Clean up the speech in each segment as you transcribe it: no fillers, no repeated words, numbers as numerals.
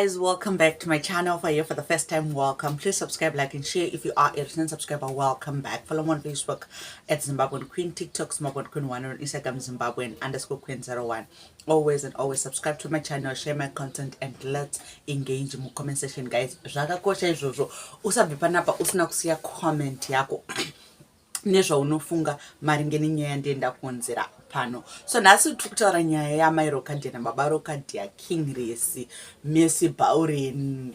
guys, welcome back to my channel. If you're here for the first time, welcome. Please subscribe, like and share. If you are a recent subscriber, welcome back. Follow me on Facebook at Zimbabwean Queen, TikTok Zimbabwean Queen 1, on Instagram Zimbabwean_Queen01. Always and always subscribe to my channel, share my content, and let's engage in the comment section, guys. Zvakakosha izvozvo usabve panapa usina kusiya comment yako nezvaunofunga maringe nenyaya yandienda kuonzera pano. So nhasi tiri kutaura nyaya yamai Rokadhiya nababa Rokadhiya, Kingress, Messi Bauren,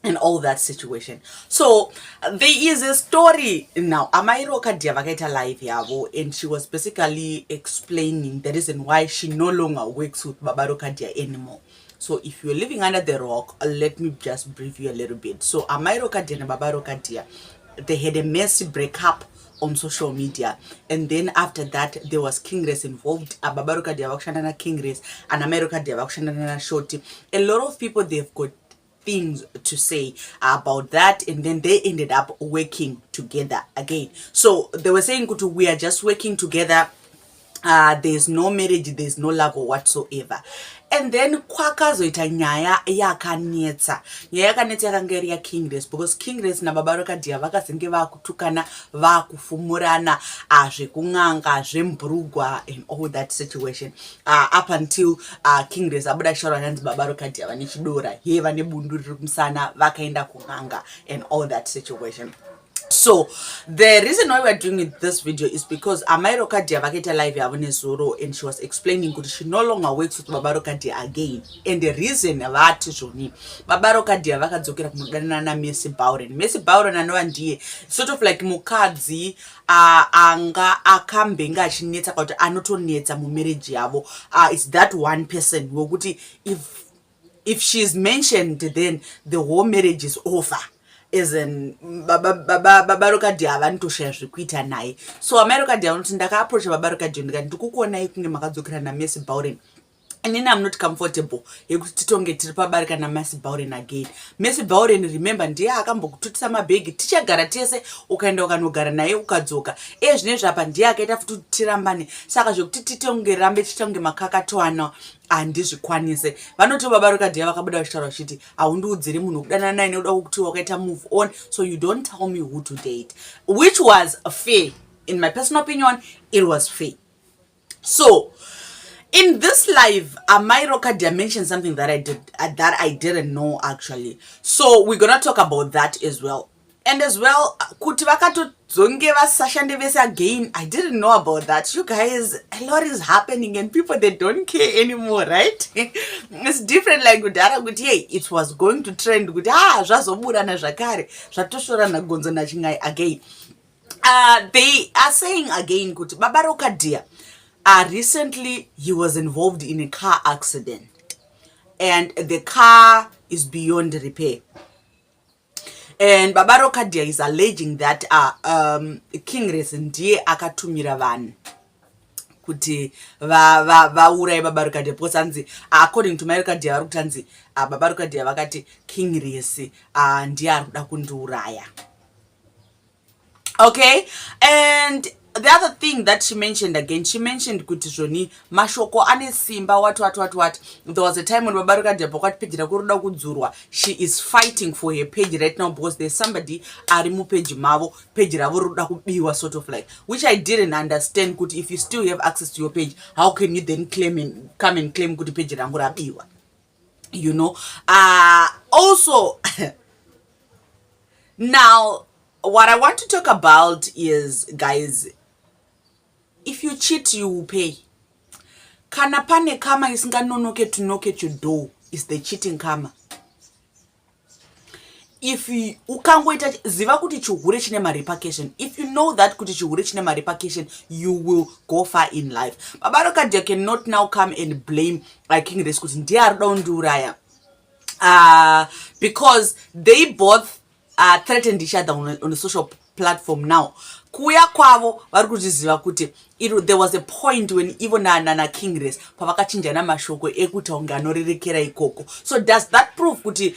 and all that situation. So there is a story now. Amai Rokadhiya vakaita live yavo, and she was basically explaining the reason why she no longer works with baba Rokadhiya anymore. So if you're living under the rock, let me just brief you a little bit. So Amai Rokadhiya and baba Rokadhiya, they had a messy breakup on social media, and then after that there was Kingress involved. Baba Rokadhiya vakushanda na Kingress and Amai Rokadhiya vakushanda na Shorty. A lot of people, they've got things to say about that, and then they ended up working together again. So they were saying, we are just working together, there's no marriage, there's no love or whatsoever. And then kwakazoita nyaya yakanetsa. Nyaya yakanetsa yakanga iri yaKingress, because Kingress na baba Rokadhiya vakazenge vakutukana, vakufumurana, zvekung'anga, zvemburugwa, and all that situation. Up until Kingress abuda shora hanzi baba Rokadhiya vane chidora, he vane bundu riri kumusana, vakaenda kung'anga, and all that situation. So the reason why we're doing this video is because Amai Rokadhiya vakaita live yavo nezuro, and she was explaining that she no longer works with baba Rokadhiya again. And the reason vati zvoni, baba Rokadhiya vakadzokera kunodanana na Messi Bauren. Messi Bauren anova ndiye sort of like mukadzi anga akambenga achinetsa kuti anotonetsa mumarriage yavo. It's that one person wokuti if she's mentioned, then the whole marriage is over. As in baba Rokadhiya havani toshaya zvekuita naye. So Amai Rokadhiya unoti ndakaapproach baba Rokadhiya ndikati ndikukuonai kunge makadzokera naMessi Bauren, and then I'm not comfortable yekuti titonge tiri pabarika naMessi Bauren again. Messi Bauren, remember, ndiye akambokututisa mabhegi, tichagara tese, ukaenda ukanogara naye ukadzoka. Zvinezvi apa ndiye akaita futi tirambane. Saka zvekuti titonge rambe titonge makakatwana handizvikwanise. Vanoti baba Rokadhiya vakabuda vachitaura vachiti haundiudziri munhu kudanana naye nekuda kwokuti wakaita move on, so you don't tell me who to date, which was fair. In my personal opinion, it was fair. So in this live, Amai Rokadhiya mentioned something that I didn't know actually. So we're gonna talk about that as well. And as well, kuti vakatodzonge vasashande vese again, I didn't know about that. You guys, a lot is happening and people, they don't care anymore, right? It's different like kudhara kuti hey, it was going to trend kuti zvazoburana zvakare, zvatoshorana gonzo nachingai again. They are saying again kuti baba Rokadhiya, recently he was involved in a car accident, and the car is beyond repair. And baba Rokadhiya is alleging that Kingress ndiye akatumira vanhu kuti vauraye baba Rokadhiya, because anzi according to mai Rokadhiya vari kuti anzi baba Rokadhiya vakati Kingress ndiye ari kuda kundiuraya. Okay, and the other thing that she mentioned again, she mentioned kuti zvoni mashoko ane simba what. There was a time when baba Rokadhiya pakati page rako roda kudzurwa, she is fighting for her page right now because there's somebody ari mupage mavo, page ravo roda kubiwa, sort of like, which I didn't understand. Kuti if you still have access to your page, how can you then come and claim kuti page rangu rabiwa? You know. Also now what I want to talk about is, guys, if you cheat, you will pay. Kana pane kama isinganonoke to knock at your door is the cheating karma. If you ukangoita ziva kuti chihure chine repercussion, if you know that kuti chihure chine repercussion, you will go far in life. Baba Rokadhiya cannot now come and blame Kingress kuti ndiye ari kuda kundiuraya, because they both threatened each other on a social platform. Now kuya kwavo vari kuzviziva kuti there was a point when even naKingress pavakachinjana mashoko ekuti unga anorirekera ikoko. So does that prove kuti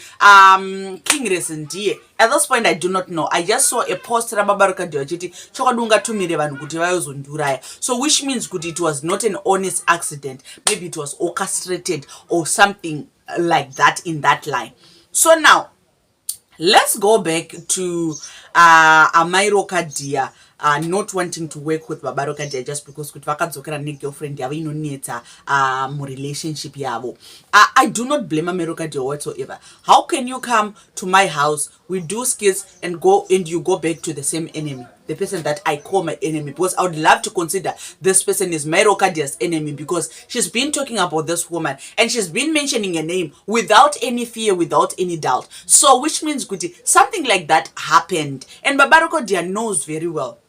Kingress ndiye? At this point I do not know. I just saw a post rababa Rokadhiya vachiti chokwadi ungatumire vanhu kuti vayozondiuraya, so which means kuti it was not an honest accident, maybe it was orchestrated or something like that in that line. So now let's go back to Amai Rokadhiya not wanting to work with Baba Rokadhiya just because kuti vakadzokera ne-girlfriend yavo inonetsa relationship yavo. I do not blame Amai Rokadhiya whatsoever. How can you come to my house, we do skits, and you go back to the same enemy, the person that I call my enemy? Because I would love to consider this person is my Rokadhiya's enemy, because she's been talking about this woman and she's been mentioning a name without any fear, without any doubt. So which means kuti something like that happened, and Baba Rokadhiya knows very well.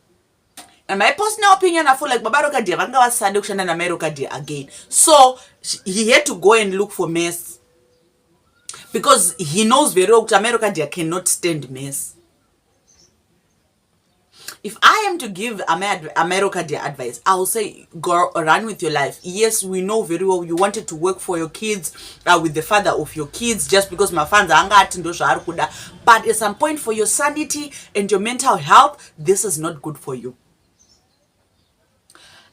And my personal opinion, I feel like Baba Rokadhiya vanga vasande kushanda na Mai Rokadhiya again. So he had to go and look for mess, because he knows very well that Mai Rokadhiya cannot stand mess. If I am to give Amai Rokadhiya advice, I will say, girl, run with your life. Yes, we know very well you wanted to work for your kids, with the father of your kids, just because my fans are rakuda. But at some point, for your sanity and your mental health, this is not good for you.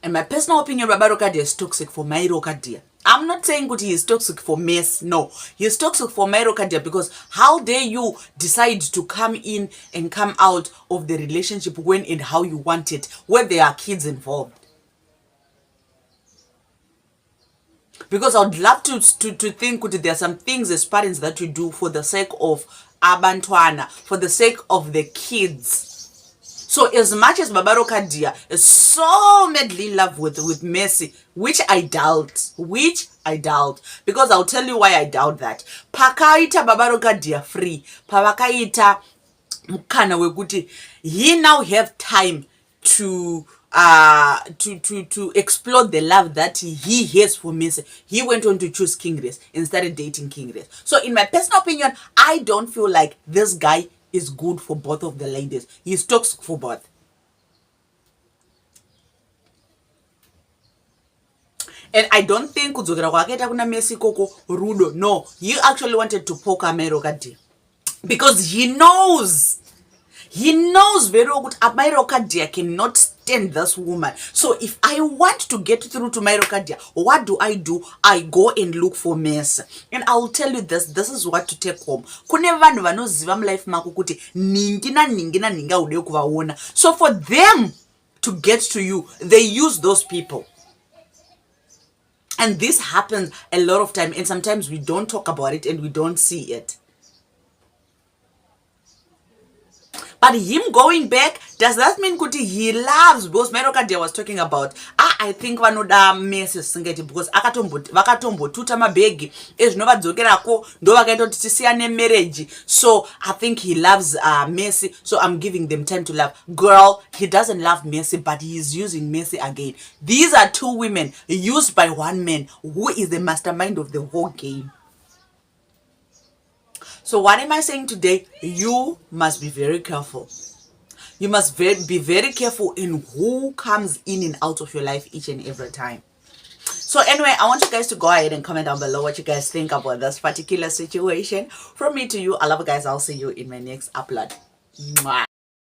And my personal opinion, Baba Rokadhiya is toxic for Mai Rokadhiya. I'm not saying that he is toxic for mess. No, he is toxic for Mai Rokadhiya, because how dare you decide to come in and come out of the relationship when and how you want it, where there are kids involved? Because I would love to think that there are some things as parents that we do for the sake of abantwana, for the sake of the kids. So as much as Baba Rokadhiya is so madly in love with Mercy, which I doubt, because I'll tell you why I doubt that. Pakaita Baba Rokadhiya free, pakaita mukana wekuti he now have time to explore the love that he has for Mercy. He went on to choose Kingress and started dating Kingress. So in my personal opinion, I don't feel like this guy is good for both of the ladies. He's toxic for both. And I don't think kudzokera kwakaita kuna Mercy koko rudo. No, he actually wanted to poke Amai Rokadhiya, because he knows very well that Amai Rokadhiya cannot stand this woman. So if I want to get through to Amai Rokadhiya, what do? I go and look for Mercy. And I will tell you this is what to take home. Kune vanhu vanoziva life mako kuti ninga ude kuvaona. So for them to get to you, they use those people. And this happens a lot of time, and sometimes we don't talk about it and we don't see it. But him going back, does that mean kuti he loves? Because Mai Rokadhiya was talking about, I think vanoda Mercy singeti, because vakatombotuta mabhegi ezvinovadzokerako ndo vakaita kuti tisiyane marriage. So I think he loves Mercy, so I'm giving them time to love. Girl, he doesn't love Mercy, but he is using Mercy again. These are two women used by one man who is the mastermind of the whole game. So what am I saying today? You must be very careful. You must be very careful in who comes in and out of your life each and every time. So anyway, I want you guys to go ahead and comment down below what you guys think about this particular situation. From me to you, I love you guys. I'll see you in my next upload. Mwah.